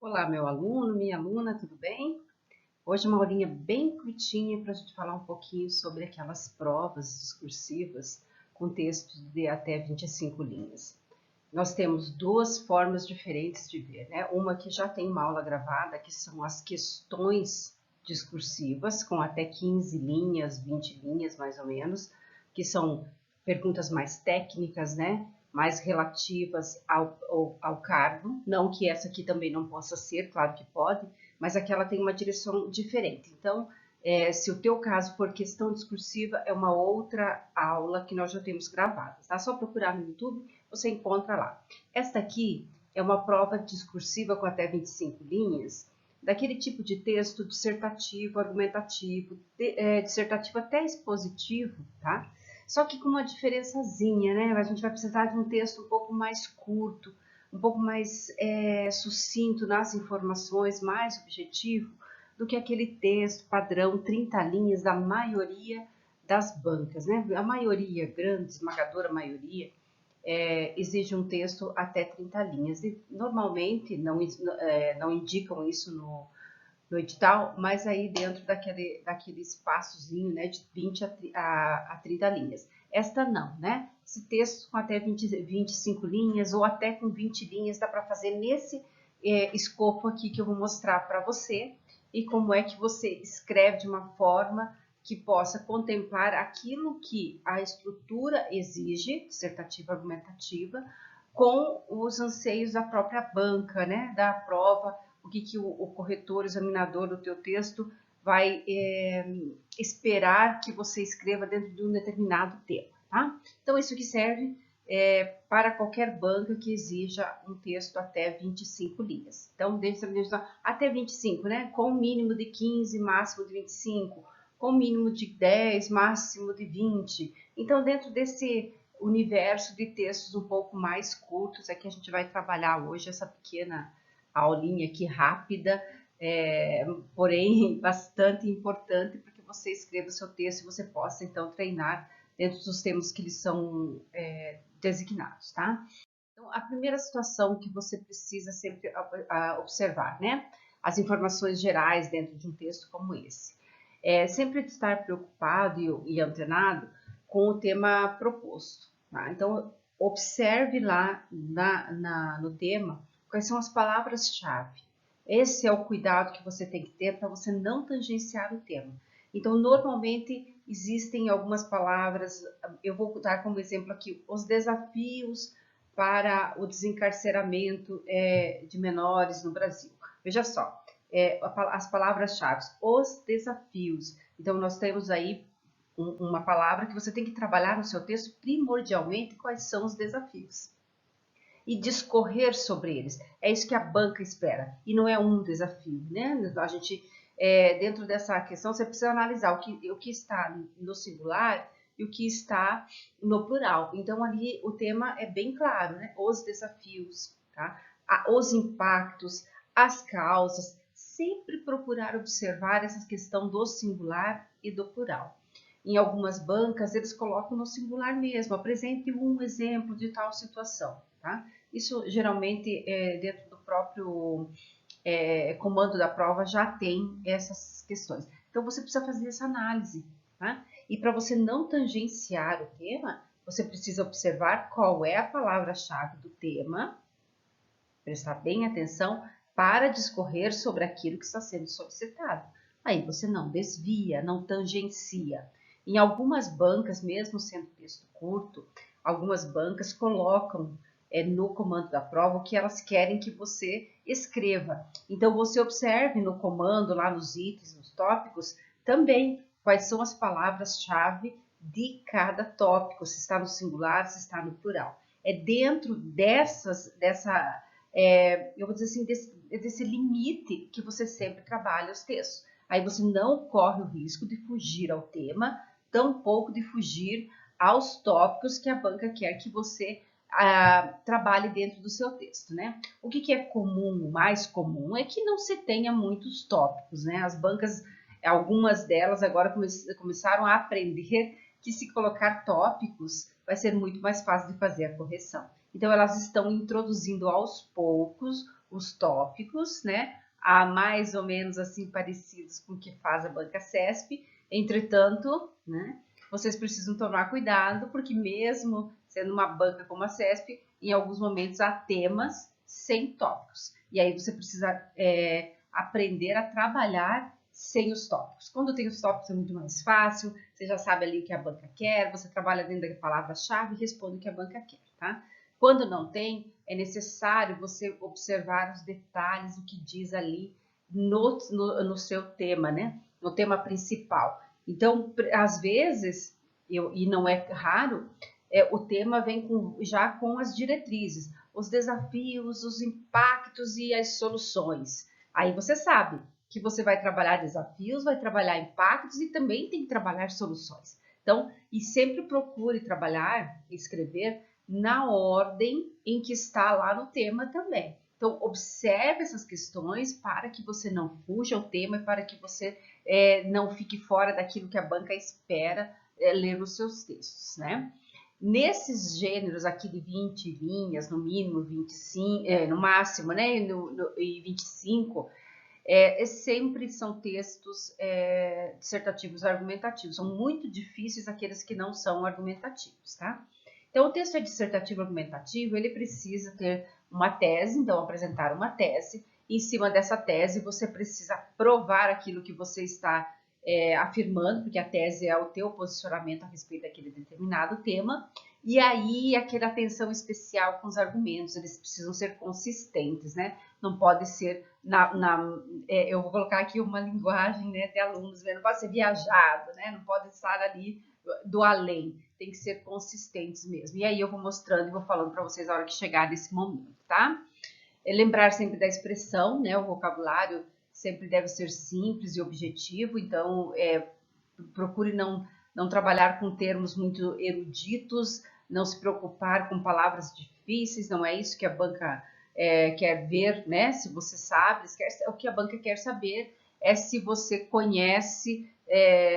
Olá, meu aluno, minha aluna, tudo bem? Hoje é uma aulinha bem curtinha para a gente falar um pouquinho sobre aquelas provas discursivas com textos de até 25 linhas. Nós temos duas formas diferentes de ver, né? Uma que já tem uma aula gravada, que são as questões discursivas, com até 15 linhas, 20 linhas mais ou menos, que são perguntas mais técnicas, né? Mais relativas ao cargo. Não que essa aqui também não possa ser, claro que pode, mas aquela tem uma direção diferente. Então, se o teu caso for questão discursiva, é uma outra aula que nós já temos gravada, tá? Só procurar no YouTube, você encontra lá. Esta aqui é uma prova discursiva com até 25 linhas, daquele tipo de texto dissertativo, argumentativo, dissertativo até expositivo, tá? Só que com uma diferençazinha, né? A gente vai precisar de um texto um pouco mais curto, um pouco mais sucinto nas informações, mais objetivo, do que aquele texto padrão 30 linhas da maioria das bancas, né? A maioria, grande, esmagadora maioria, exige um texto até 30 linhas. E normalmente não indicam isso no edital, mas aí dentro daquele espaçozinho, né, de 20 a 30 linhas. Esta não, né? Esse texto com até 25 linhas ou até com 20 linhas dá para fazer nesse escopo aqui que eu vou mostrar para você e como é que você escreve de uma forma que possa contemplar aquilo que a estrutura exige, dissertativa argumentativa, com os anseios da própria banca, né, da prova, o que o corretor, o examinador do teu texto vai esperar que você escreva dentro de um determinado tema, tá? Então, isso que serve para qualquer banca que exija um texto até 25 linhas. Então, até 25, né? Com mínimo de 15, máximo de 25, com mínimo de 10, máximo de 20. Então, dentro desse universo de textos um pouco mais curtos, é que a gente vai trabalhar hoje essa pequena aulinha aqui rápida, porém bastante importante, porque você escreva o seu texto e você possa então treinar dentro dos temas que eles são designados, tá? Então, a primeira situação que você precisa sempre observar, né? As informações gerais dentro de um texto como esse. Sempre estar preocupado e antenado com o tema proposto, tá? Então, observe lá no tema quais são as palavras-chave. Esse é o cuidado que você tem que ter para você não tangenciar o tema. Então, normalmente existem algumas palavras, eu vou dar como exemplo aqui os desafios para o desencarceramento de menores no Brasil. Veja só, as palavras-chave, os desafios. Então, nós temos aí uma palavra que você tem que trabalhar no seu texto primordialmente quais são os desafios e discorrer sobre eles. É isso que a banca espera. E não é um desafio, né? A gente, dentro dessa questão, você precisa analisar o que está no singular e o que está no plural. Então, ali o tema é bem claro, né? Os desafios, tá? Os impactos, as causas. Sempre procurar observar essa questão do singular e do plural. Em algumas bancas, eles colocam no singular mesmo. Apresente um exemplo de tal situação, tá? Isso geralmente dentro do próprio comando da prova já tem essas questões. Então você precisa fazer essa análise, tá? E para você não tangenciar o tema, você precisa observar qual é a palavra-chave do tema, prestar bem atenção para discorrer sobre aquilo que está sendo solicitado. Aí você não desvia, não tangencia. Em algumas bancas, mesmo sendo texto curto, algumas bancas colocam no comando da prova o que elas querem que você escreva. Então, você observe no comando, lá nos itens, nos tópicos, também quais são as palavras-chave de cada tópico, se está no singular, se está no plural. É dentro eu vou dizer assim, desse limite que você sempre trabalha os textos. Aí você não corre o risco de fugir ao tema, tampouco de fugir aos tópicos que a banca quer que você trabalhe dentro do seu texto, né? O que é comum, o mais comum, é que não se tenha muitos tópicos, né? As bancas, algumas delas agora começaram a aprender que se colocar tópicos vai ser muito mais fácil de fazer a correção. Então, elas estão introduzindo aos poucos os tópicos, né? Há mais ou menos assim parecidos com o que faz a banca CESP. Entretanto, né, vocês precisam tomar cuidado, porque mesmo sendo uma banca como a CESP, em alguns momentos há temas sem tópicos. E aí você precisa aprender a trabalhar sem os tópicos. Quando tem os tópicos é muito mais fácil, você já sabe ali o que a banca quer, você trabalha dentro da palavra-chave e responde o que a banca quer, tá? Quando não tem, é necessário você observar os detalhes, o que diz ali no seu tema, né? No tema principal. Então, às vezes, e não é raro, o tema vem já com as diretrizes, os desafios, os impactos e as soluções. Aí você sabe que você vai trabalhar desafios, vai trabalhar impactos e também tem que trabalhar soluções. Então, e sempre procure trabalhar, escrever na ordem em que está lá no tema também. Então, observe essas questões para que você não fuja ao tema e para que você não fique fora daquilo que a banca espera ler nos seus textos, né? Nesses gêneros aqui de 20 linhas, no mínimo 25, no máximo, né, e 25, sempre são textos dissertativos argumentativos. São muito difíceis aqueles que não são argumentativos, tá? Então, o texto dissertativo argumentativo, ele precisa ter uma tese, então apresentar uma tese. Em cima dessa tese, você precisa provar aquilo que você está afirmando, porque a tese é o teu posicionamento a respeito daquele determinado tema. E aí, aquela atenção especial com os argumentos, eles precisam ser consistentes, né? Não pode ser, eu vou colocar aqui uma linguagem, né, de alunos, né? Não pode ser viajado, né? Não pode estar ali do além, tem que ser consistentes mesmo. E aí eu vou mostrando e vou falando para vocês a hora que chegar nesse momento, tá? Lembrar sempre da expressão, né? O vocabulário sempre deve ser simples e objetivo, então procure não trabalhar com termos muito eruditos, não se preocupar com palavras difíceis, não é isso que a banca quer ver, né? Se você sabe, o que a banca quer saber é se você conhece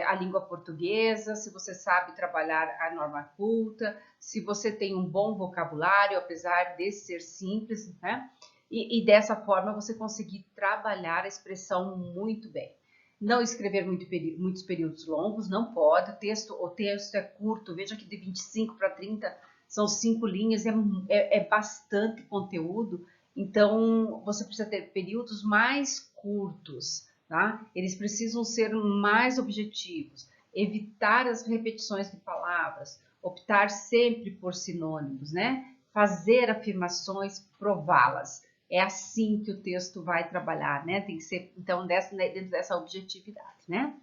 a língua portuguesa, se você sabe trabalhar a norma culta, se você tem um bom vocabulário, apesar de ser simples, né? E dessa forma você conseguir trabalhar a expressão muito bem. Não escrever muitos períodos longos, não pode. O texto é curto, veja que de 25 para 30 são 5 linhas, é bastante conteúdo. Então, você precisa ter períodos mais curtos, tá? Eles precisam ser mais objetivos, evitar as repetições de palavras, optar sempre por sinônimos, né? Fazer afirmações, prová-las. É assim que o texto vai trabalhar, né? Tem que ser, então, dentro dessa objetividade, né?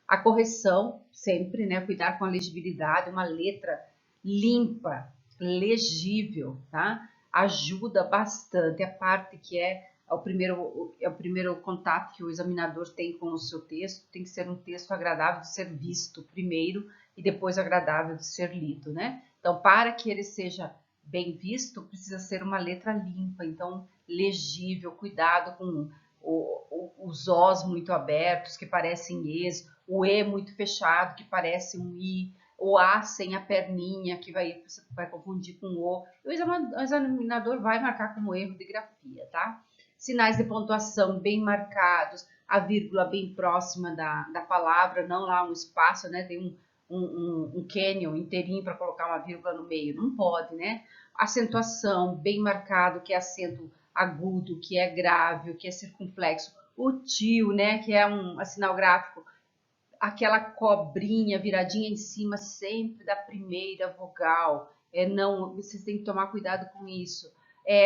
A correção, sempre, né? Cuidar com a legibilidade, uma letra limpa, legível, tá? Ajuda bastante. A parte que é o primeiro contato que o examinador tem com o seu texto, tem que ser um texto agradável de ser visto primeiro e depois agradável de ser lido, né? Então, para que ele seja bem visto, precisa ser uma letra limpa, então legível, cuidado com os Os muito abertos, que parecem Es, o E muito fechado, que parece um I, o A sem a perninha, que você vai confundir com o. O examinador vai marcar como erro de grafia, tá? Sinais de pontuação bem marcados, a vírgula bem próxima da palavra, não lá um espaço, né? Tem um canyon inteirinho para colocar uma vírgula no meio, não pode, né? Acentuação bem marcado, que é acento agudo, que é grave, que é circunflexo. O tio, né? Que é um sinal gráfico, aquela cobrinha viradinha em cima sempre da primeira vogal. Não, vocês têm que tomar cuidado com isso.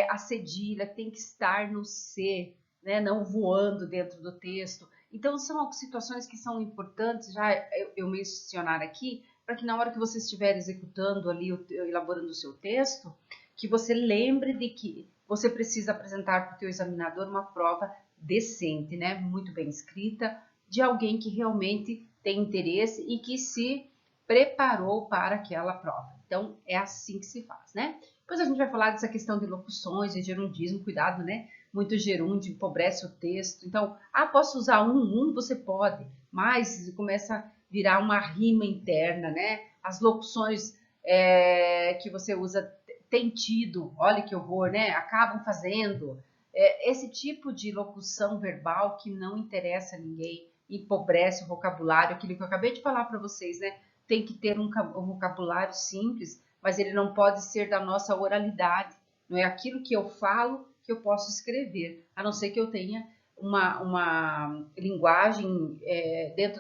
A cedilha tem que estar no C, né? Não voando dentro do texto. Então, são situações que são importantes já eu mencionar aqui, para que na hora que você estiver executando ali, elaborando o seu texto, que você lembre de que você precisa apresentar para o teu examinador uma prova decente, né? Muito bem escrita, de alguém que realmente tem interesse e que se preparou para aquela prova. Então, é assim que se faz, né? Depois a gente vai falar dessa questão de locuções e gerundismo, cuidado, né? Muito gerúndio empobrece o texto. Então, posso usar você pode, mas começa a virar uma rima interna, né? As locuções que você usa tem tido, olha que horror, né? Acabam fazendo, esse tipo de locução verbal que não interessa a ninguém, empobrece o vocabulário, aquilo que eu acabei de falar para vocês, né? Tem que ter um vocabulário simples, mas ele não pode ser da nossa oralidade. Não é aquilo que eu falo que eu posso escrever, a não ser que eu tenha uma linguagem dentro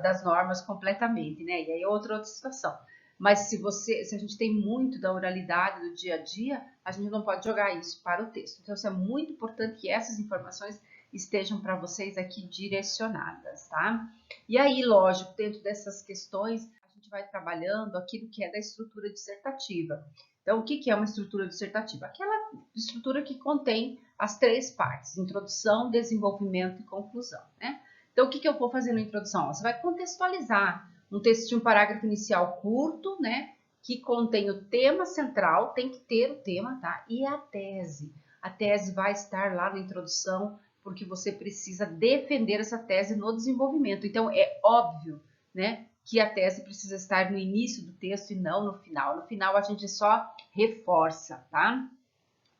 das normas completamente, né? E aí é outra situação. Mas se a gente tem muito da oralidade do dia a dia, a gente não pode jogar isso para o texto. Então, isso é muito importante que essas informações estejam para vocês aqui direcionadas, tá? E aí, lógico, dentro dessas questões, a gente vai trabalhando aquilo que é da estrutura dissertativa. Então, o que é uma estrutura dissertativa? Aquela estrutura que contém as 3 partes: introdução, desenvolvimento e conclusão, né? Então, o que eu vou fazer na introdução? Você vai contextualizar um texto de um parágrafo inicial curto, né? Que contém o tema central, tem que ter o tema, tá? E a tese. A tese vai estar lá na introdução, porque você precisa defender essa tese no desenvolvimento. Então, é óbvio, né, que a tese precisa estar no início do texto e não no final. No final, a gente só reforça, tá?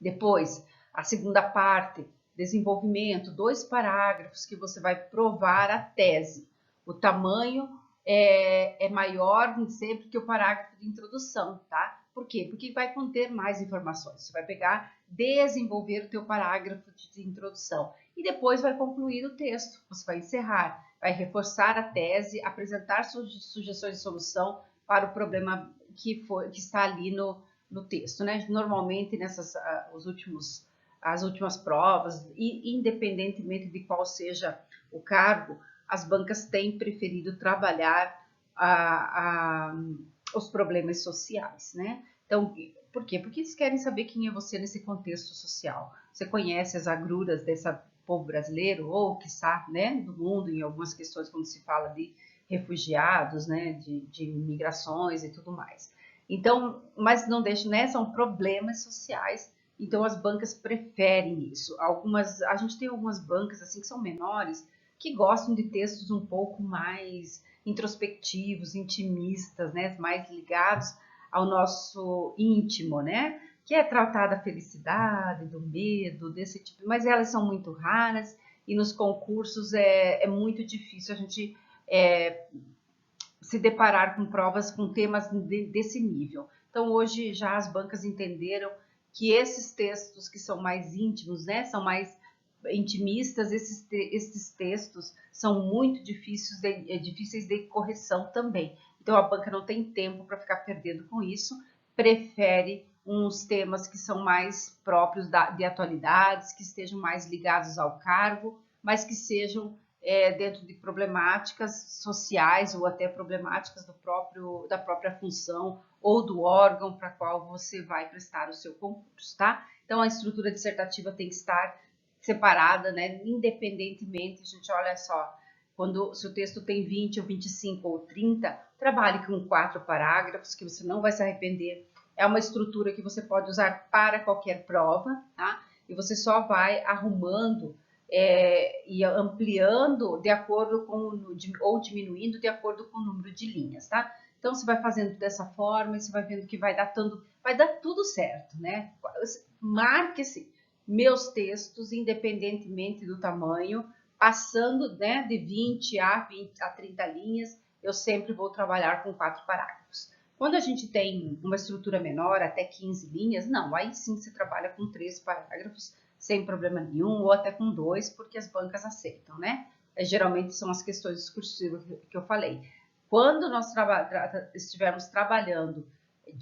Depois, a segunda parte, desenvolvimento, 2 parágrafos que você vai provar a tese. O tamanho é maior sempre que o parágrafo de introdução, tá? Por quê? Porque vai conter mais informações. Você vai pegar, desenvolver o teu parágrafo de introdução e depois vai concluir o texto. Você vai encerrar, vai reforçar a tese, apresentar sugestões de solução para o problema que está ali no texto, né? Normalmente as últimas provas, e independentemente de qual seja o cargo, as bancas têm preferido trabalhar os problemas sociais, né? Então, por quê? Porque eles querem saber quem é você nesse contexto social. Você conhece as agruras desse povo brasileiro, ou quiçá, né, do mundo, em algumas questões, quando se fala de refugiados, né, de migrações e tudo mais. Então, mas não deixa, né? São problemas sociais. Então, as bancas preferem isso. A gente tem algumas bancas assim que são menores, que gostam de textos um pouco mais introspectivos, intimistas, né? Mais ligados ao nosso íntimo, né? Que é tratar da felicidade, do medo, desse tipo. Mas elas são muito raras e nos concursos é muito difícil a gente se deparar com provas com temas desse nível. Então, hoje já as bancas entenderam que esses textos que são mais íntimos, né, são mais intimistas, esses textos são muito difíceis de correção também. Então, a banca não tem tempo para ficar perdendo com isso, prefere uns temas que são mais próprios de atualidades, que estejam mais ligados ao cargo, mas que sejam dentro de problemáticas sociais ou até problemáticas da própria função ou do órgão para qual você vai prestar o seu concurso, tá? Então, a estrutura dissertativa tem que estar separada, né? Independentemente, a gente olha só, se o texto tem 20 ou 25 ou 30, trabalhe com 4 parágrafos, que você não vai se arrepender. É uma estrutura que você pode usar para qualquer prova, tá? E você só vai arrumando e ampliando de acordo com, ou diminuindo de acordo com o número de linhas, tá? Então, você vai fazendo dessa forma e você vai vendo que vai dar tudo certo, né? Marque assim, meus textos, independentemente do tamanho, passando, né, de 20 a 30 linhas, eu sempre vou trabalhar com 4 parágrafos. Quando a gente tem uma estrutura menor, até 15 linhas, não, aí sim você trabalha com 3 parágrafos, sem problema nenhum, ou até com 2, porque as bancas aceitam, né? Geralmente são as questões discursivas que eu falei. Quando nós estivermos trabalhando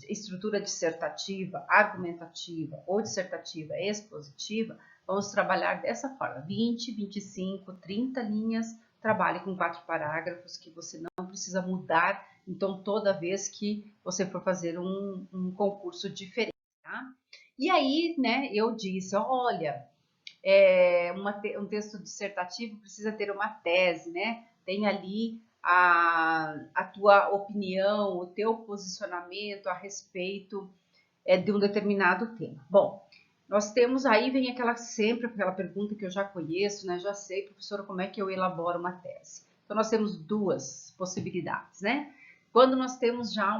estrutura dissertativa, argumentativa ou dissertativa expositiva, vamos trabalhar dessa forma, 20, 25, 30 linhas, trabalhe com 4 parágrafos que você não precisa mudar, então toda vez que você for fazer um concurso diferente, tá? E aí, né, eu disse, olha, um texto dissertativo precisa ter uma tese, né? Tem ali a tua opinião, o teu posicionamento a respeito de um determinado tema. Bom, nós temos aí, vem sempre aquela pergunta que eu já conheço, né? Já sei, professora, como é que eu elaboro uma tese? Então, nós temos 2 possibilidades, né? Quando nós temos já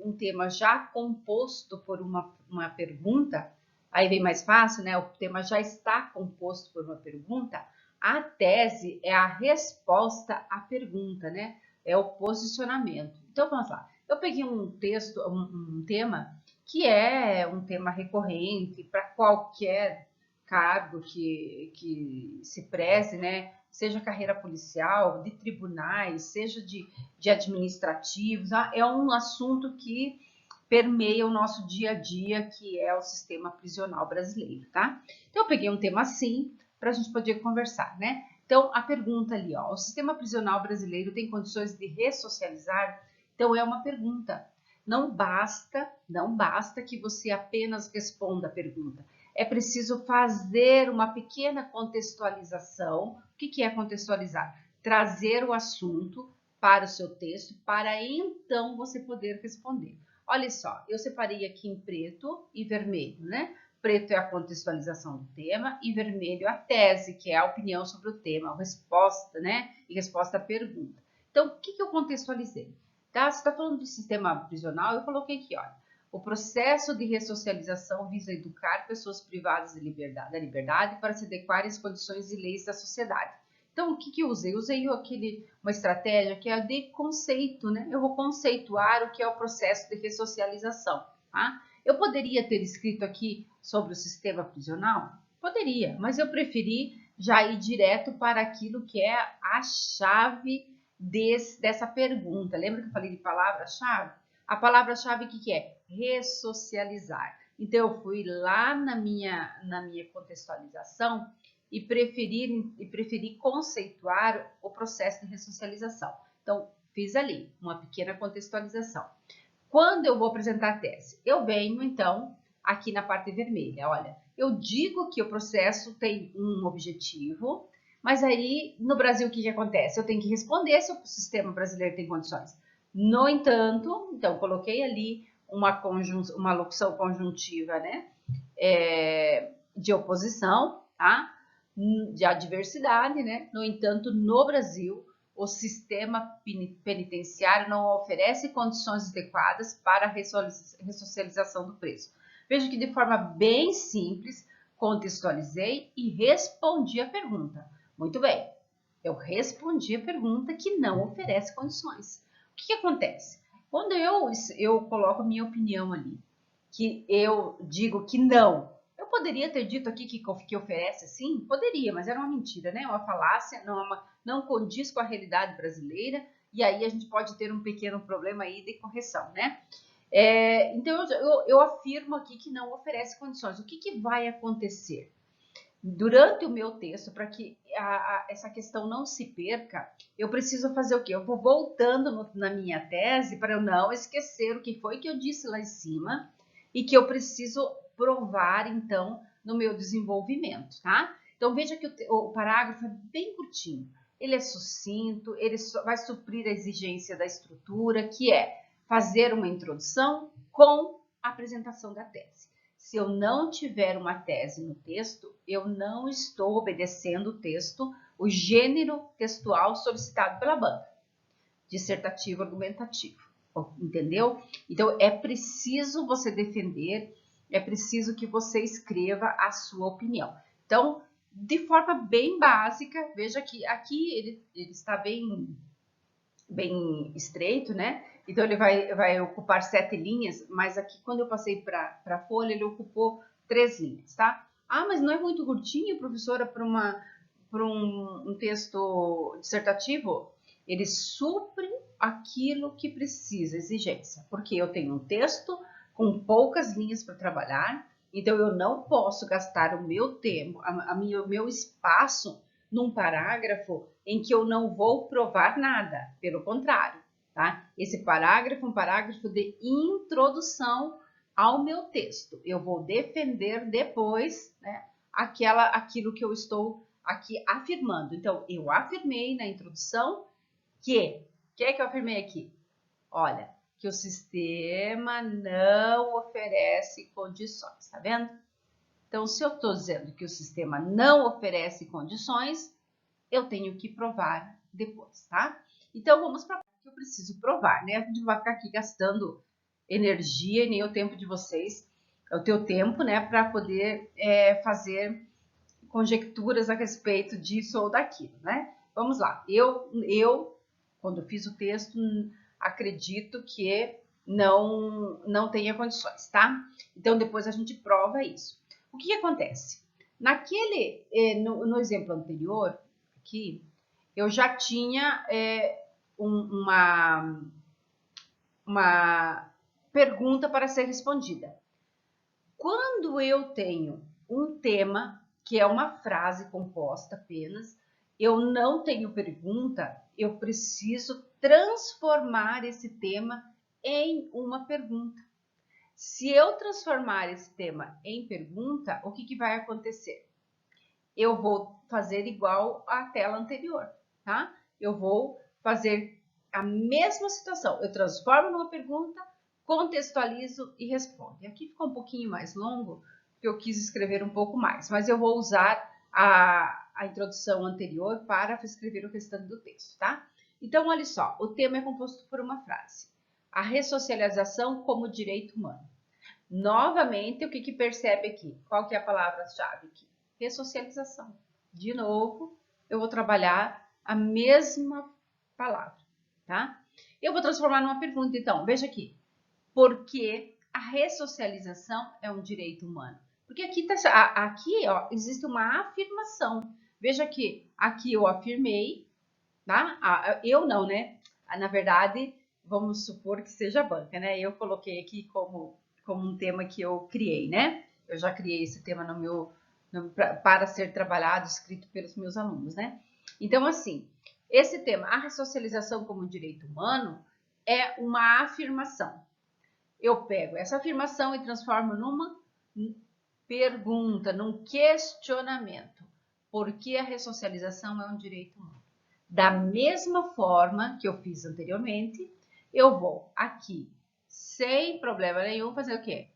um tema já composto por uma pergunta, Aí vem mais fácil, né? O tema já está composto por uma pergunta. A tese é a resposta à pergunta, né? É o posicionamento. Então, vamos lá. Eu peguei um texto, um tema que é um tema recorrente para qualquer cargo que se preze, né? Seja carreira policial, de tribunais, seja de administrativos. É um assunto que permeia o nosso dia a dia, que é o sistema prisional brasileiro, tá? Então, eu peguei um tema assim para a gente poder conversar, né? Então, a pergunta ali, ó, o sistema prisional brasileiro tem condições de ressocializar? Então, é uma pergunta. Não basta que você apenas responda a pergunta. É preciso fazer uma pequena contextualização. O que é contextualizar? Trazer o assunto para o seu texto, para então você poder responder. Olha só, eu separei aqui em preto e vermelho, né? Preto é a contextualização do tema e vermelho a tese, que é a opinião sobre o tema, a resposta, né? E resposta à pergunta. Então, o que eu contextualizei? Tá? Você está falando do sistema prisional, eu coloquei aqui, olha. O processo de ressocialização visa educar pessoas privadas da liberdade para se adequarem às condições e leis da sociedade. Então, o que eu usei? Usei uma estratégia que é a de conceito, né? Eu vou conceituar o que é o processo de ressocialização, tá? Eu poderia ter escrito aqui sobre o sistema prisional? Poderia, mas eu preferi já ir direto para aquilo que é a chave dessa pergunta. Lembra que eu falei de palavra-chave? A palavra-chave que é? Ressocializar. Então, eu fui lá na minha contextualização e preferi conceituar o processo de ressocialização. Então, fiz ali uma pequena contextualização. Quando eu vou apresentar a tese? Eu venho, então, aqui na parte vermelha. Olha, eu digo que o processo tem um objetivo, mas aí, no Brasil, o que acontece? Eu tenho que responder se o sistema brasileiro tem condições. No entanto, então, coloquei ali uma locução conjuntiva, né? De oposição, tá? De adversidade, né? No entanto, no Brasil, o sistema penitenciário não oferece condições adequadas para a ressocialização do preso. Veja que de forma bem simples, contextualizei e respondi a pergunta. Muito bem, eu respondi a pergunta que não oferece condições. O que acontece? Quando eu coloco a minha opinião ali, que eu digo que não, eu poderia ter dito aqui que oferece sim? Poderia, mas era uma mentira, né? Uma falácia, não condiz com a realidade brasileira, e aí a gente pode ter um pequeno problema aí de correção, né? Então, eu afirmo aqui que não oferece condições. O que vai acontecer? Durante o meu texto, para que essa questão não se perca, eu preciso fazer o quê? Eu vou voltando na minha tese para eu não esquecer o que foi que eu disse lá em cima e que eu preciso provar, então, no meu desenvolvimento, tá? Então, veja que o parágrafo é bem curtinho. Ele é sucinto, ele vai suprir a exigência da estrutura, que é fazer uma introdução com a apresentação da tese. Se eu não tiver uma tese no texto, eu não estou obedecendo o texto, o gênero textual solicitado pela banca, dissertativo argumentativo, entendeu? Então, é preciso você defender, é preciso que você escreva a sua opinião. Então, de forma bem básica, veja que aqui ele está bem estreito, né? Então, ele vai ocupar 7 linhas, mas aqui, quando eu passei para a folha, ele ocupou 3 linhas, tá? Ah, mas não é muito curtinho, professora, para um texto dissertativo? Ele supre aquilo que precisa, exigência, porque eu tenho um texto com poucas linhas para trabalhar, então eu não posso gastar o meu tempo, o meu espaço num parágrafo em que eu não vou provar nada, pelo contrário, tá? Esse parágrafo é um parágrafo de introdução ao meu texto. Eu vou defender depois, né, aquilo que eu estou aqui afirmando. Então, eu afirmei na introdução que é que eu afirmei aqui? Olha, que o sistema não oferece condições, tá vendo? Então, se eu estou dizendo que o sistema não oferece condições, eu tenho que provar depois, tá? Então, vamos para o que eu preciso provar, né? A gente vai ficar aqui gastando energia e nem o tempo de vocês é o teu tempo, né, para poder fazer conjecturas a respeito disso ou daquilo, né? Vamos lá. Eu quando fiz o texto, acredito que não tenha condições, tá? Então, depois a gente prova isso. O que acontece? No exemplo anterior, aqui, eu já tinha uma pergunta para ser respondida. Quando eu tenho um tema, que é uma frase composta apenas, eu não tenho pergunta, eu preciso transformar esse tema em uma pergunta. Se eu transformar esse tema em pergunta, o que vai acontecer? Eu vou fazer igual à tela anterior, tá? Eu vou fazer a mesma situação. Eu transformo numa pergunta, contextualizo e respondo. E aqui ficou um pouquinho mais longo, porque eu quis escrever um pouco mais, mas eu vou usar a introdução anterior para escrever o restante do texto, tá? Então, olha só, o tema é composto por uma frase. A ressocialização como direito humano. Novamente, o que percebe aqui? Qual que é a palavra-chave aqui? Ressocialização. De novo, eu vou trabalhar a mesma palavra, tá? Eu vou transformar numa pergunta, então. Veja aqui. Por que a ressocialização é um direito humano? Porque aqui ó, existe uma afirmação. Veja aqui eu afirmei, tá? Eu não, né? Na verdade, vamos supor que seja a banca, né? Eu coloquei aqui como um tema que eu criei, né? Eu já criei esse tema para ser trabalhado, escrito pelos meus alunos, né? Então, assim, esse tema, a ressocialização como direito humano, é uma afirmação. Eu pego essa afirmação e transformo numa pergunta, num questionamento. Por que a ressocialização é um direito humano? Da mesma forma que eu fiz anteriormente, eu vou aqui, sem problema nenhum, fazer o quê?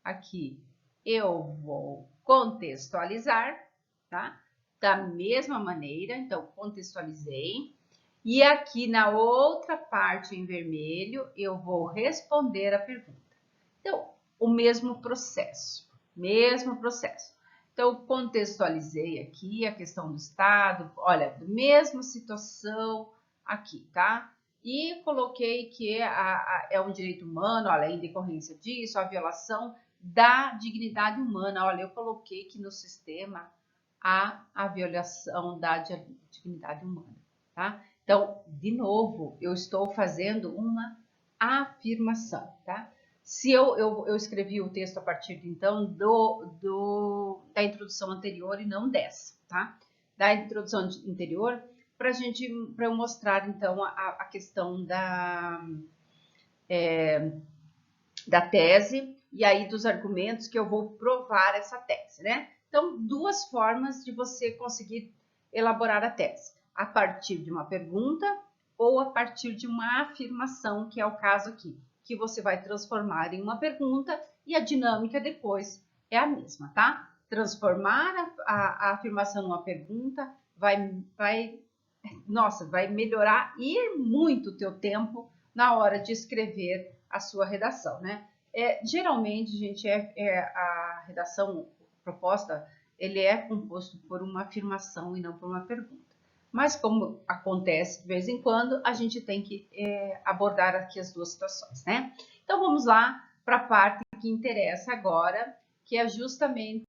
Aqui eu vou contextualizar, tá? Da mesma maneira, então contextualizei. E aqui na outra parte em vermelho, eu vou responder a pergunta. Então, o mesmo processo, mesmo processo. Então, contextualizei aqui a questão do Estado, olha, mesma situação aqui, tá? E coloquei que é um direito humano, olha, em decorrência disso, a violação da dignidade humana. Olha, eu coloquei que no sistema há a violação da dignidade humana, tá? Então, de novo, eu estou fazendo uma afirmação, tá? Se eu escrevi o texto a partir de então da introdução anterior e não dessa, tá? Da introdução anterior para eu mostrar então a questão da tese e aí dos argumentos que eu vou provar essa tese, né? Então, duas formas de você conseguir elaborar a tese: a partir de uma pergunta ou a partir de uma afirmação, que é o caso aqui, que você vai transformar em uma pergunta e a dinâmica depois é a mesma, tá? Transformar a afirmação numa pergunta vai melhorar e muito o teu tempo na hora de escrever a sua redação, né? Geralmente, gente, a redação proposta, ele é composto por uma afirmação e não por uma pergunta. Mas como acontece de vez em quando, a gente tem que abordar aqui as duas situações, né? Então, vamos lá para a parte que interessa agora, que é justamente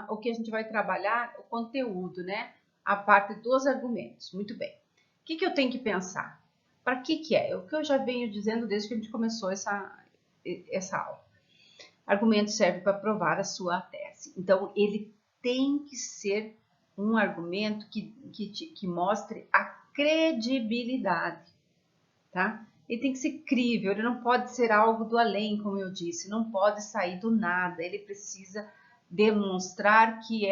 o que a gente vai trabalhar, o conteúdo, né? A parte dos argumentos. Muito bem. O que eu tenho que pensar? Para que é? O que eu já venho dizendo desde que a gente começou essa aula. Argumento serve para provar a sua tese. Então, ele tem que ser um argumento que mostre a credibilidade, tá? Ele tem que ser crível, ele não pode ser algo do além, como eu disse, não pode sair do nada, ele precisa demonstrar que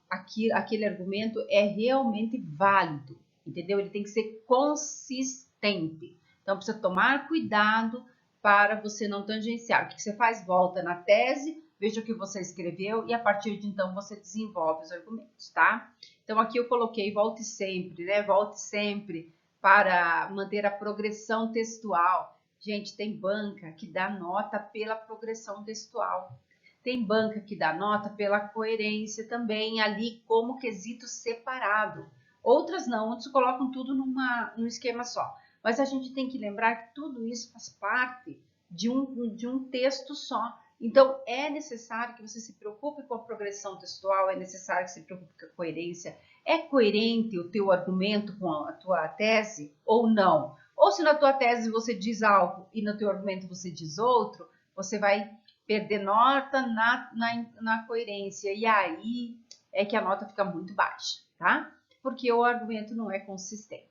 aquele argumento é realmente válido, entendeu? Ele tem que ser consistente. Então, precisa tomar cuidado para você não tangenciar. O que você faz? Volta na tese, veja o que você escreveu e a partir de então você desenvolve os argumentos, tá? Então, aqui eu coloquei volte sempre, né? Volte sempre para manter a progressão textual. Gente, tem banca que dá nota pela progressão textual. Tem banca que dá nota pela coerência também, ali como quesito separado. Outras não, outros colocam tudo num esquema só. Mas a gente tem que lembrar que tudo isso faz parte de um texto só. Então, é necessário que você se preocupe com a progressão textual, é necessário que você se preocupe com a coerência. É coerente o teu argumento com a tua tese ou não? Ou se na tua tese você diz algo e no teu argumento você diz outro, você vai perder nota na coerência. E aí é que a nota fica muito baixa, tá? Porque o argumento não é consistente.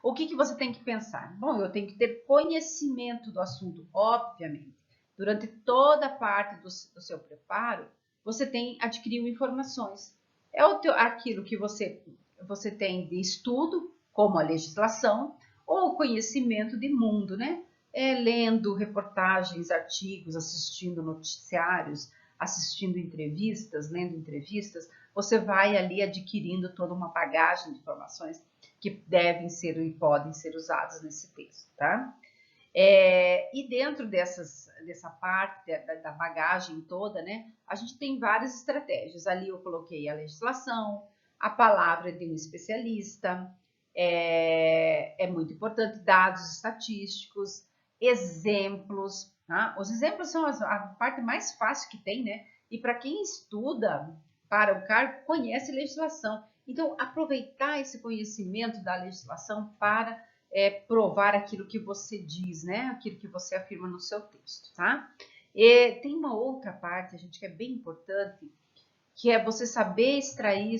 O que você tem que pensar? Bom, eu tenho que ter conhecimento do assunto, obviamente. Durante toda a parte do seu preparo, você adquiriu informações. É aquilo que você tem de estudo, como a legislação, ou conhecimento de mundo, né? Lendo reportagens, artigos, assistindo noticiários, assistindo entrevistas, lendo entrevistas, você vai ali adquirindo toda uma bagagem de informações que devem ser e podem ser usadas nesse texto, tá? E dentro dessa parte da bagagem toda, né, a gente tem várias estratégias. Ali eu coloquei a legislação, a palavra de um especialista, é muito importante, dados estatísticos, exemplos, tá? Os exemplos são a parte mais fácil que tem, né? E para quem estuda para o cargo, conhece legislação. Então, aproveitar esse conhecimento da legislação para provar aquilo que você diz, né? Aquilo que você afirma no seu texto, tá? E tem uma outra parte, gente, que é bem importante, que é você saber extrair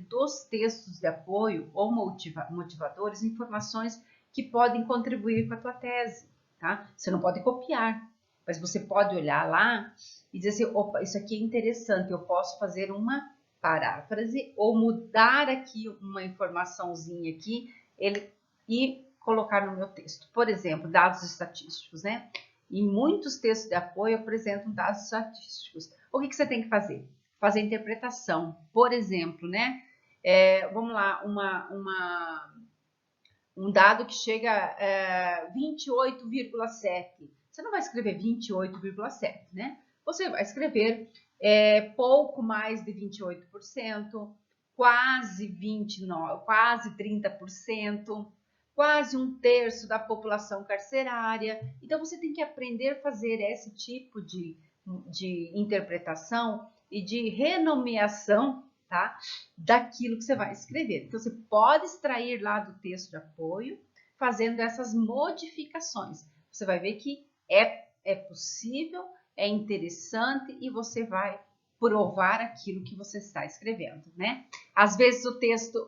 dos textos de apoio ou motivadores informações que podem contribuir com a tua tese, tá? Você não pode copiar, mas você pode olhar lá e dizer assim, opa, isso aqui é interessante, eu posso fazer uma paráfrase ou mudar aqui uma informaçãozinha aqui e colocar no meu texto. Por exemplo, dados estatísticos, né? E muitos textos de apoio apresentam dados estatísticos. O que você tem que fazer? Fazer interpretação. Por exemplo, né? Vamos lá, um dado que chega a 28,7. Você não vai escrever 28,7, né? Você vai escrever pouco mais de 28%, quase 29%, quase 30%, quase um terço da população carcerária. Então, você tem que aprender a fazer esse tipo de interpretação e de renomeação, tá? Daquilo que você vai escrever. Então, você pode extrair lá do texto de apoio, fazendo essas modificações. Você vai ver que é possível, é interessante e você vai provar aquilo que você está escrevendo, né? Às vezes o texto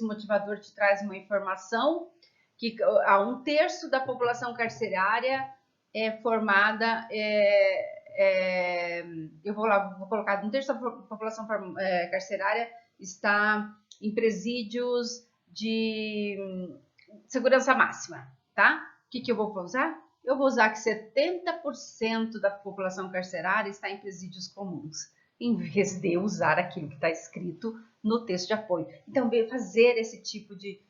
motivador te traz uma informação que a um terço da população carcerária é formada, eu vou colocar, um terço da população carcerária está em presídios de segurança máxima, tá? O que eu vou usar? Eu vou usar que 70% da população carcerária está em presídios comuns, em vez de usar aquilo que está escrito no texto de apoio. Então, fazer esse tipo de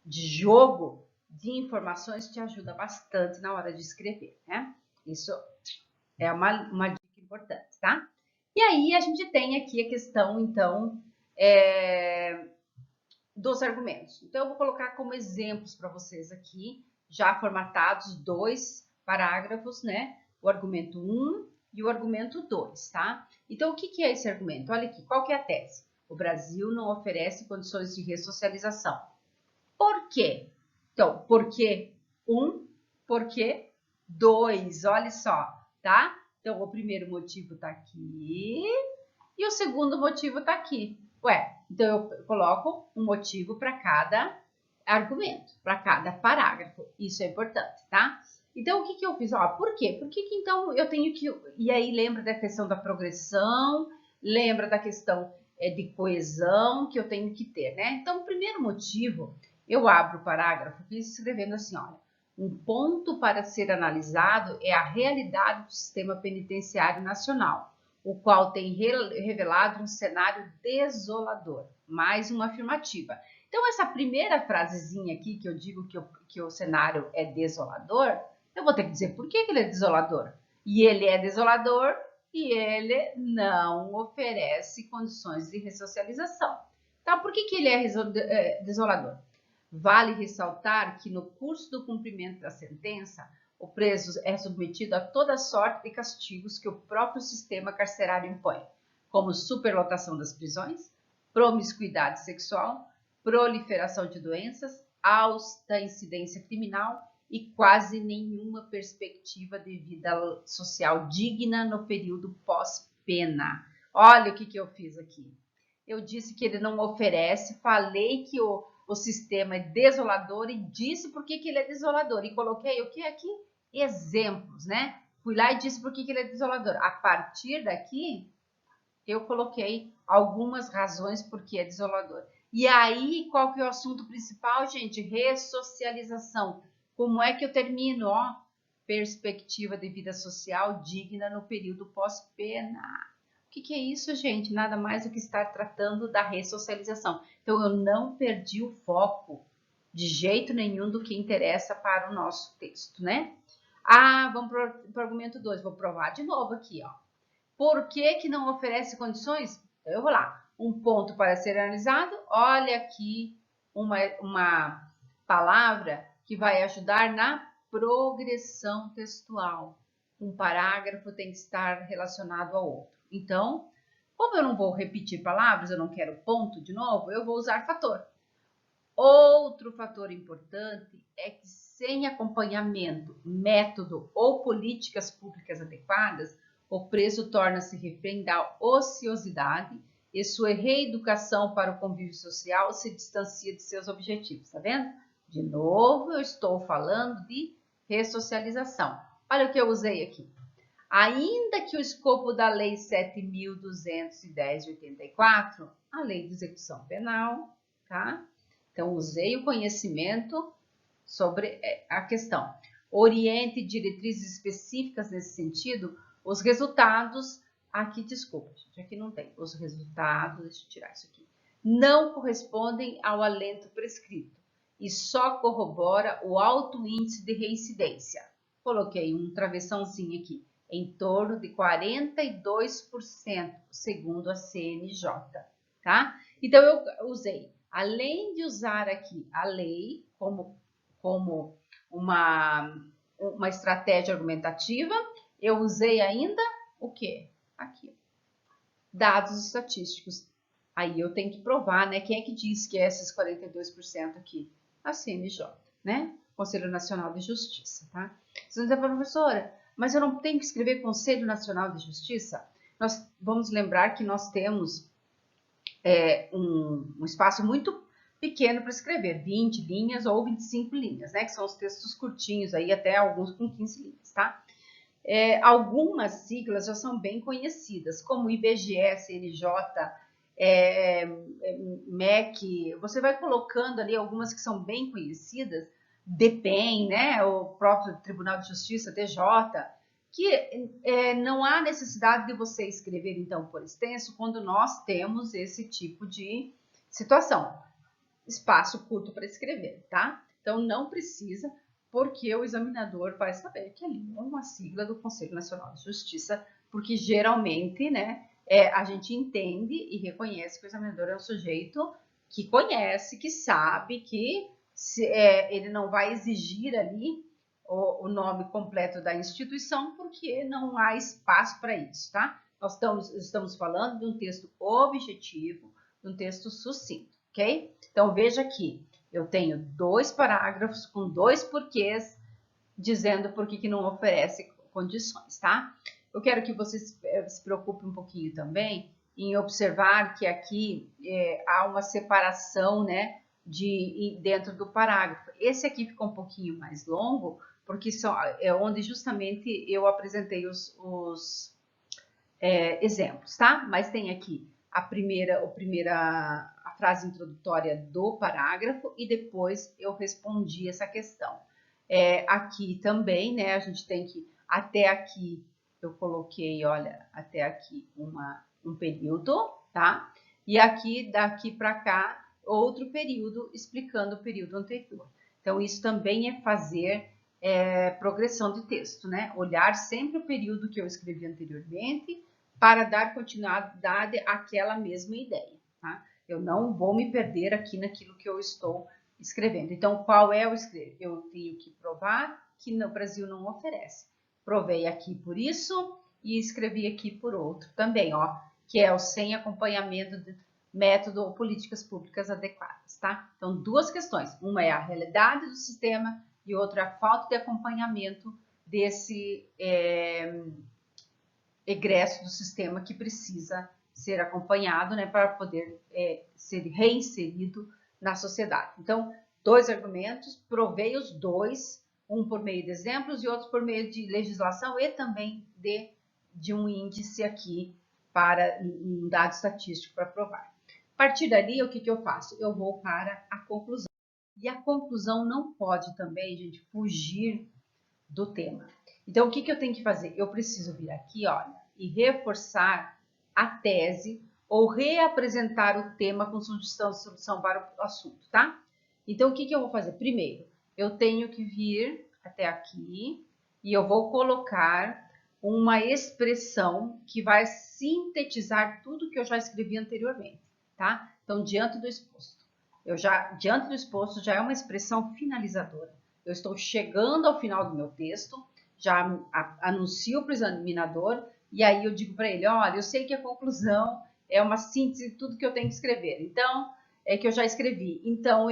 jogo de informações te ajuda bastante na hora de escrever, né? Isso é uma dica importante, tá? E aí a gente tem aqui a questão, então, dos argumentos. Então, eu vou colocar como exemplos para vocês aqui, já formatados, 2 parágrafos, né? O argumento 1 e o argumento 2, tá? Então, o que é esse argumento? Olha aqui, qual que é a tese? O Brasil não oferece condições de ressocialização. Por quê? Então, por que 1? Por que 2? Olha só, tá? Então, o primeiro motivo está aqui e o segundo motivo está aqui. Ué, então eu coloco um motivo para cada argumento, para cada parágrafo. Isso é importante, tá? Então, o que eu fiz? Ó, por quê? Por que então eu tenho que... E aí lembra da questão da progressão, lembra da questão de coesão que eu tenho que ter, né? Então, o primeiro motivo, eu abro o parágrafo escrevendo assim, olha, um ponto para ser analisado é a realidade do sistema penitenciário nacional, o qual tem revelado um cenário desolador. Mais uma afirmativa. Então, essa primeira frasezinha aqui, que eu digo que o cenário é desolador, eu vou ter que dizer por que ele é desolador. E ele é desolador e ele não oferece condições de ressocialização. Então, por que ele é desolador? Vale ressaltar que no curso do cumprimento da sentença, o preso é submetido a toda sorte de castigos que o próprio sistema carcerário impõe, como superlotação das prisões, promiscuidade sexual, proliferação de doenças, alta incidência criminal e quase nenhuma perspectiva de vida social digna no período pós-pena. Olha o que eu fiz aqui. Eu disse que ele não oferece, falei que o sistema é desolador e disse por que ele é desolador. E coloquei o que aqui? Exemplos, né? Fui lá e disse por que ele é desolador. A partir daqui, eu coloquei algumas razões por que é desolador. E aí, qual que é o assunto principal, gente? Ressocialização. Como é que eu termino? Ó, perspectiva de vida social digna no período pós-pena. O que é isso, gente? Nada mais do que estar tratando da ressocialização. Então, eu não perdi o foco de jeito nenhum do que interessa para o nosso texto, né? Ah, vamos para o argumento 2. Vou provar de novo aqui, ó. Por que não oferece condições? Então, eu vou lá. Um ponto para ser analisado. Olha aqui uma palavra que vai ajudar na progressão textual. Um parágrafo tem que estar relacionado ao outro. Então, como eu não vou repetir palavras, eu não quero ponto de novo, eu vou usar fator. Outro fator importante é que sem acompanhamento, método ou políticas públicas adequadas, o preso torna-se refém da ociosidade e sua reeducação para o convívio social se distancia de seus objetivos, tá vendo? De novo, eu estou falando de ressocialização. Olha o que eu usei aqui. Ainda que o escopo da Lei 7.210 de 84, a Lei de Execução Penal, tá? Então, usei o conhecimento sobre a questão. Oriente diretrizes específicas nesse sentido, os resultados, aqui, desculpa, gente, aqui não tem, os resultados, deixa eu tirar isso aqui, não correspondem ao alento prescrito e só corrobora o alto índice de reincidência. Coloquei um travessãozinho aqui, em torno de 42%, segundo a CNJ, tá? Então, eu usei, além de usar aqui a lei como uma estratégia argumentativa, eu usei ainda o quê? Aqui, dados estatísticos. Aí eu tenho que provar, né? Quem é que diz que é esses 42% aqui? A CNJ, né? Conselho Nacional de Justiça, tá? Você vai dizer, professora, mas eu não tenho que escrever Conselho Nacional de Justiça? Nós vamos lembrar que nós temos um espaço muito pequeno para escrever, 20 linhas ou 25 linhas, né? Que são os textos curtinhos aí, até alguns com 15 linhas, tá? Algumas siglas já são bem conhecidas, como IBGE, CNJ, MEC, você vai colocando ali algumas que são bem conhecidas, DEPEN, né? O próprio Tribunal de Justiça, TJ, que não há necessidade de você escrever, então, por extenso, quando nós temos esse tipo de situação. Espaço curto para escrever, tá? Então, não precisa, porque o examinador vai saber que ali é uma sigla do Conselho Nacional de Justiça, porque geralmente, né, a gente entende e reconhece que o examinador é um sujeito que conhece, que sabe que ele não vai exigir ali o nome completo da instituição, porque não há espaço para isso, tá? Nós estamos falando de um texto objetivo, de um texto sucinto, ok? Então, veja aqui, eu tenho 2 parágrafos com 2 porquês, dizendo por que não oferece condições, tá? Eu quero que você se preocupe um pouquinho também em observar que aqui há uma separação, né, dentro do parágrafo. Esse aqui ficou um pouquinho mais longo, porque é onde justamente eu apresentei os exemplos, tá? Mas tem aqui a frase introdutória do parágrafo e depois eu respondi essa questão. Aqui também, né, a gente tem que, até aqui, eu coloquei, olha, até aqui um período, tá? E aqui, daqui para cá, outro período explicando o período anterior. Então, isso também é fazer progressão de texto, né? Olhar sempre o período que eu escrevi anteriormente para dar continuidade àquela mesma ideia, tá? Eu não vou me perder aqui naquilo que eu estou escrevendo. Então, qual é o escrever? Eu tenho que provar que no Brasil não oferece. Provei aqui por isso e escrevi aqui por outro também, ó, que é o sem acompanhamento de método ou políticas públicas adequadas, tá? Então, duas questões. Uma é a realidade do sistema e outra a falta de acompanhamento desse egresso do sistema que precisa ser acompanhado, né, para poder ser reinserido na sociedade. Então, dois argumentos, provei os dois, um por meio de exemplos e outro por meio de legislação e também de um índice aqui para um dado estatístico para provar. A partir dali, o que eu faço? Eu vou para a conclusão. E a conclusão não pode também, gente, fugir do tema. Então, o que eu tenho que fazer? Eu preciso vir aqui, olha, e reforçar a tese ou reapresentar o tema com sugestão de solução para o assunto, tá? Então, o que eu vou fazer? Primeiro, eu tenho que vir até aqui e eu vou colocar uma expressão que vai sintetizar tudo que eu já escrevi anteriormente, tá? Então, diante do exposto. Diante do exposto já é uma expressão finalizadora. Eu estou chegando ao final do meu texto, já anuncio para o examinador e aí eu digo para ele, olha, eu sei que a conclusão é uma síntese de tudo que eu tenho que escrever. Então, é que eu já escrevi. Então,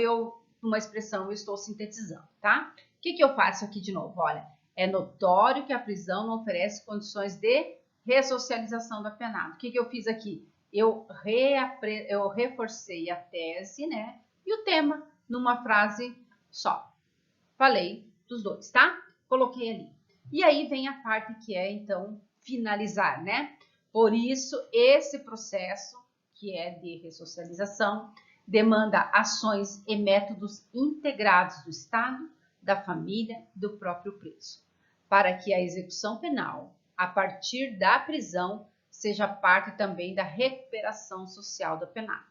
uma expressão, eu estou sintetizando, tá? O que eu faço aqui de novo? Olha, é notório que a prisão não oferece condições de ressocialização do apenado. O que eu fiz aqui? Eu reforcei a tese, né? E o tema numa frase só. Falei dos dois, tá? Coloquei ali. E aí vem a parte que é, então, finalizar, né? Por isso, esse processo, que é de ressocialização, demanda ações e métodos integrados do Estado, da família, do próprio preso, para que a execução penal, a partir da prisão, seja parte também da recuperação social do apenado.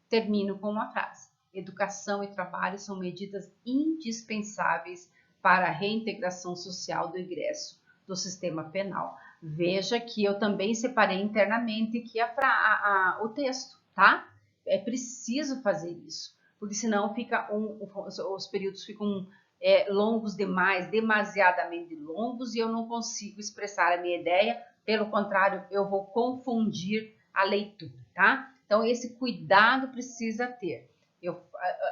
Termino com uma frase. Educação e trabalho são medidas indispensáveis para a reintegração social do egresso do sistema penal. Veja que eu também separei internamente aqui o texto, tá? É preciso fazer isso, porque senão os períodos ficam longos demais, demasiadamente longos, e eu não consigo expressar a minha ideia, pelo contrário, eu vou confundir a leitura, tá? Então, esse cuidado precisa ter.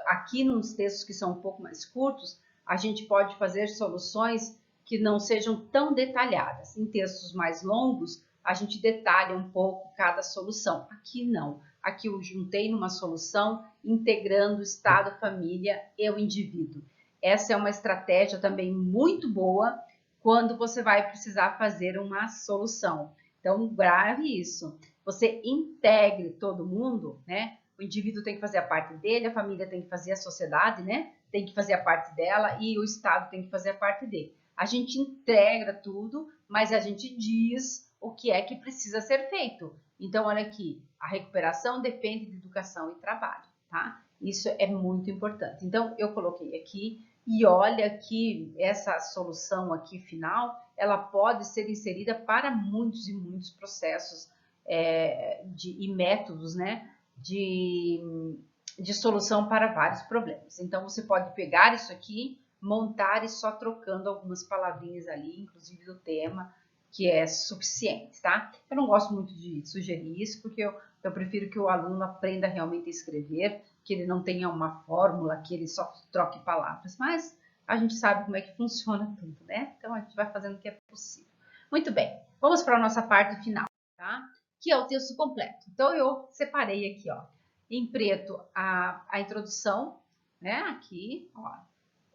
Aqui nos textos que são um pouco mais curtos, a gente pode fazer soluções que não sejam tão detalhadas. Em textos mais longos, a gente detalha um pouco cada solução. Aqui não. Aqui eu juntei numa solução integrando o Estado, a família e o indivíduo. Essa é uma estratégia também muito boa quando você vai precisar fazer uma solução. Então, grave isso. Você integre todo mundo, né? O indivíduo tem que fazer a parte dele, a família tem que fazer a sociedade, né? Tem que fazer a parte dela e o Estado tem que fazer a parte dele. A gente integra tudo, mas a gente diz o que é que precisa ser feito. Então, olha aqui, a recuperação depende de educação e trabalho, tá? Isso é muito importante. Então, eu coloquei aqui e olha que essa solução aqui final, ela pode ser inserida para muitos e muitos processos e métodos, né, de solução para vários problemas. Então, você pode pegar isso aqui, montar e só trocando algumas palavrinhas ali, inclusive do tema, que é suficiente, tá? Eu não gosto muito de sugerir isso, porque eu prefiro que o aluno aprenda realmente a escrever, que ele não tenha uma fórmula, que ele só troque palavras, mas a gente sabe como é que funciona tudo, né? Então, a gente vai fazendo o que é possível. Muito bem, vamos para a nossa parte final, tá? Que é o texto completo. Então, eu separei aqui, ó, em preto a introdução, né? Aqui, ó,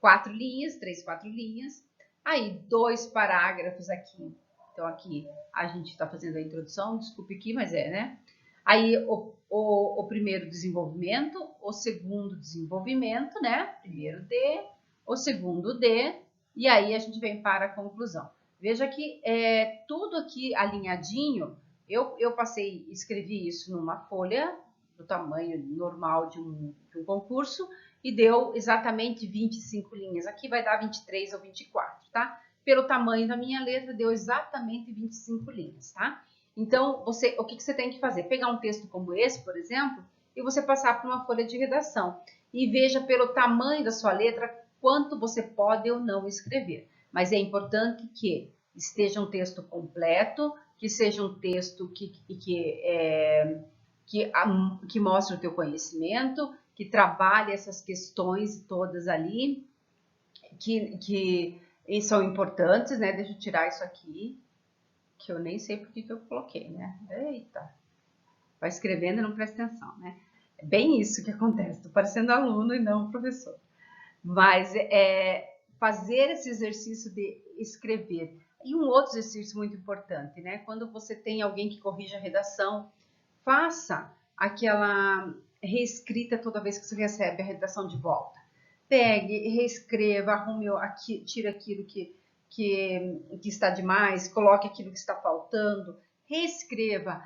4 linhas, 3, 4 linhas. Aí, 2 parágrafos aqui. Então, aqui a gente está fazendo a introdução, desculpe aqui, mas né? Aí, o primeiro desenvolvimento, o segundo desenvolvimento, né? Primeiro D, o segundo D, e aí a gente vem para a conclusão. Veja que tudo aqui alinhadinho. Eu escrevi isso numa folha tamanho normal de um concurso e deu exatamente 25 linhas. Aqui vai dar 23 ou 24, tá? Pelo tamanho da minha letra, deu exatamente 25 linhas, tá? Então, o que você tem que fazer? Pegar um texto como esse, por exemplo, e você passar por uma folha de redação. E veja pelo tamanho da sua letra quanto você pode ou não escrever. Mas é importante que esteja um texto completo, que seja um texto que mostre o teu conhecimento, que trabalhe essas questões todas ali, que são importantes, né? Deixa eu tirar isso aqui, que eu nem sei por que eu coloquei, né? Eita! Vai escrevendo e não presta atenção, né? É bem isso que acontece, tô parecendo aluno e não professor. Mas fazer esse exercício de escrever. E um outro exercício muito importante, né? Quando você tem alguém que corrige a redação, faça aquela reescrita toda vez que você recebe a redação de volta. Pegue, reescreva, arrume, tira aquilo que está demais, coloque aquilo que está faltando, reescreva,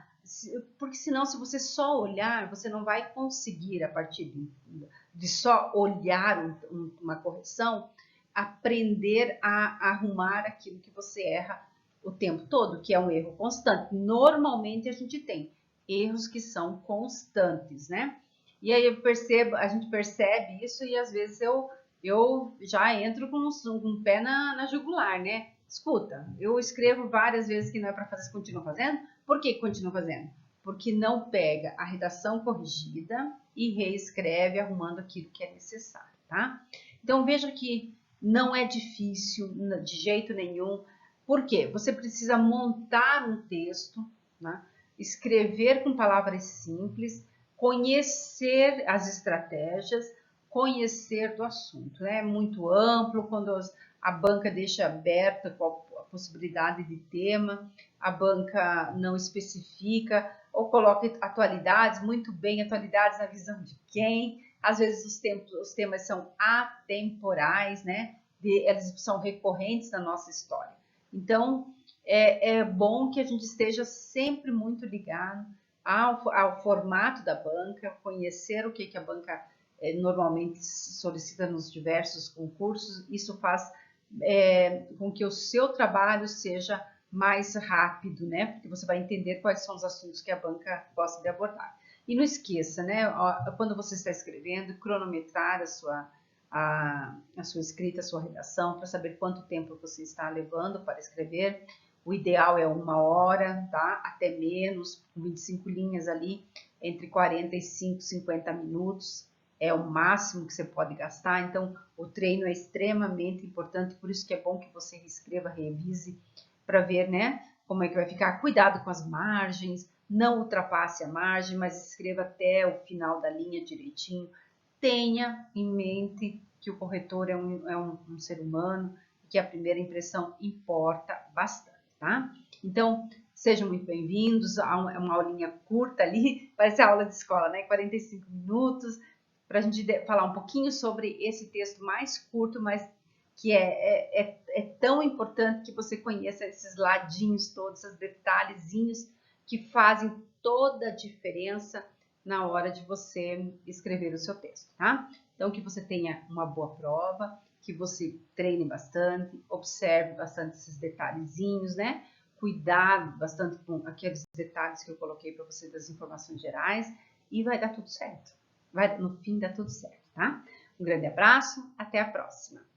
porque senão, se você só olhar, você não vai conseguir, a partir de só olhar uma correção, aprender a arrumar aquilo que você erra o tempo todo, que é um erro constante. Normalmente a gente tem erros que são constantes, né? E aí a gente percebe isso e às vezes eu já entro com um pé na jugular, né? Escuta, eu escrevo várias vezes que não é para fazer, você continua fazendo? Por que continua fazendo? Porque não pega a redação corrigida e reescreve arrumando aquilo que é necessário, tá? Então veja que não é difícil de jeito nenhum. Por quê? Você precisa montar um texto, né? Escrever com palavras simples, conhecer as estratégias, conhecer do assunto. É muito amplo quando a banca deixa aberta a possibilidade de tema, a banca não especifica ou coloca atualidades, muito bem, atualidades na visão de quem. Às vezes os temas são atemporais, né? Eles são recorrentes na nossa história. Então, é bom que a gente esteja sempre muito ligado ao formato da banca, conhecer o que a banca normalmente solicita nos diversos concursos. Isso faz com que o seu trabalho seja mais rápido, né? Porque você vai entender quais são os assuntos que a banca gosta de abordar. E não esqueça, né? Quando você está escrevendo, cronometrar a sua escrita, a sua redação, para saber quanto tempo você está levando para escrever. O ideal é 1 hora, tá? Até menos, com 25 linhas ali, entre 45 e 50 minutos. É o máximo que você pode gastar. Então, o treino é extremamente importante, por isso que é bom que você reescreva, revise, para ver, né, como é que vai ficar. Cuidado com as margens, não ultrapasse a margem, mas escreva até o final da linha direitinho. Tenha em mente que o corretor é um ser humano, que a primeira impressão importa bastante, tá? Então, sejam muito bem-vindos. É uma aulinha curta ali, parece aula de escola, né? 45 minutos, para a gente falar um pouquinho sobre esse texto mais curto, mas que é tão importante que você conheça esses ladinhos todos, esses detalhezinhos que fazem toda a diferença na hora de você escrever o seu texto, tá? Então, que você tenha uma boa prova, que você treine bastante, observe bastante esses detalhezinhos, né? Cuidado bastante com aqueles detalhes que eu coloquei para você das informações gerais e vai dar tudo certo. No fim, dá tudo certo, tá? Um grande abraço, até a próxima!